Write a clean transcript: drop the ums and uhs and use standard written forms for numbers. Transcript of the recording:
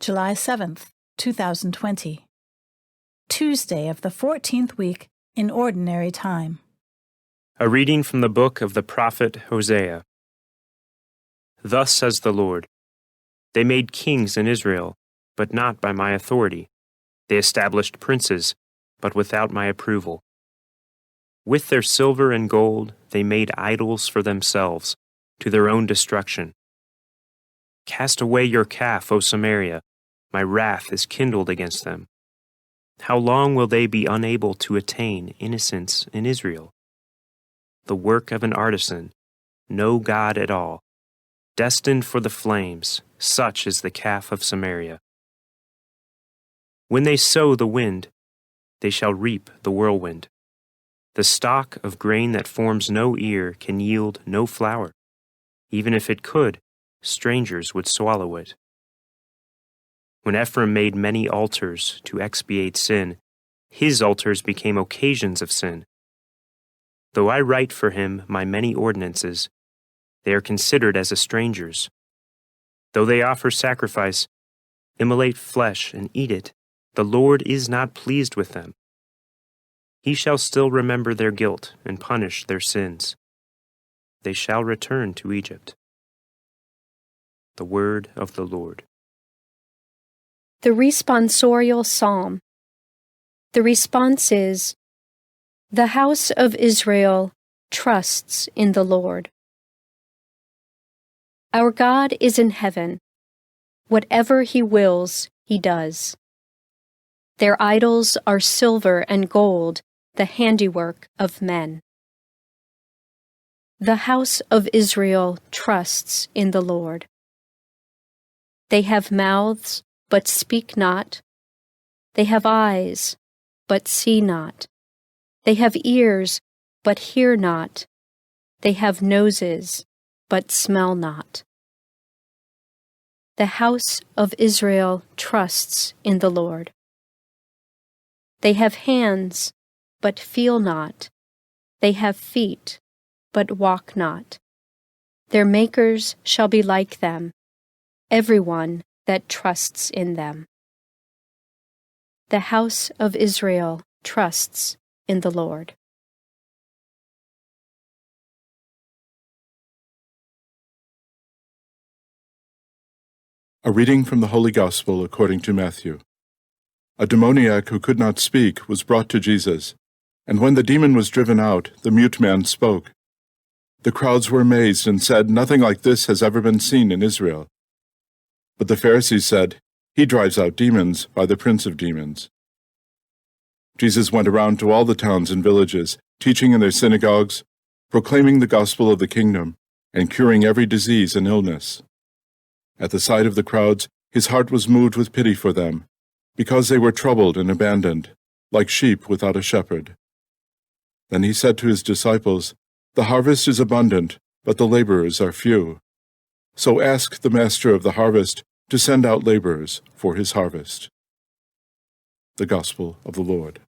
July 7th, 2020. Tuesday of the 14th week in Ordinary Time. A reading from the book of the prophet Hosea. Thus says the Lord, They made kings in Israel, but not by my authority. They established princes, but without my approval. With their silver and gold they made idols for themselves, to their own destruction. Cast away your calf, O Samaria. My wrath is kindled against them. How long will they be unable to attain innocence in Israel? The work of an artisan, no God at all, destined for the flames, such is the calf of Samaria. When they sow the wind, they shall reap the whirlwind. The stalk of grain that forms no ear can yield no flour. Even if it could, strangers would swallow it. When Ephraim made many altars to expiate sin, his altars became occasions of sin. Though I write for him my many ordinances, they are considered as a stranger's. Though they offer sacrifice, immolate flesh, and eat it, the Lord is not pleased with them. He shall still remember their guilt and punish their sins. They shall return to Egypt. The word of the Lord. The responsorial psalm. The response is, The house of Israel trusts in the Lord. Our God is in heaven. Whatever He wills, He does. Their idols are silver and gold, the handiwork of men. The house of Israel trusts in the Lord. They have mouths, but speak not. They have eyes, but see not. They have ears, but hear not. They have noses, but smell not. The house of Israel trusts in the Lord. They have hands, but feel not. They have feet, but walk not. Their makers shall be like them, everyone that trusts in them. The house of Israel trusts in the Lord. A reading from the Holy Gospel according to Matthew. A demoniac who could not speak was brought to Jesus, and when the demon was driven out, the mute man spoke. The crowds were amazed and said, Nothing like this has ever been seen in Israel. But the Pharisees said, He drives out demons by the prince of demons. Jesus went around to all the towns and villages, teaching in their synagogues, proclaiming the gospel of the kingdom, and curing every disease and illness. At the sight of the crowds, His heart was moved with pity for them, because they were troubled and abandoned, like sheep without a shepherd. Then He said to His disciples, The harvest is abundant, but the laborers are few. So ask the master of the harvest to send out laborers for his harvest. The Gospel of the Lord.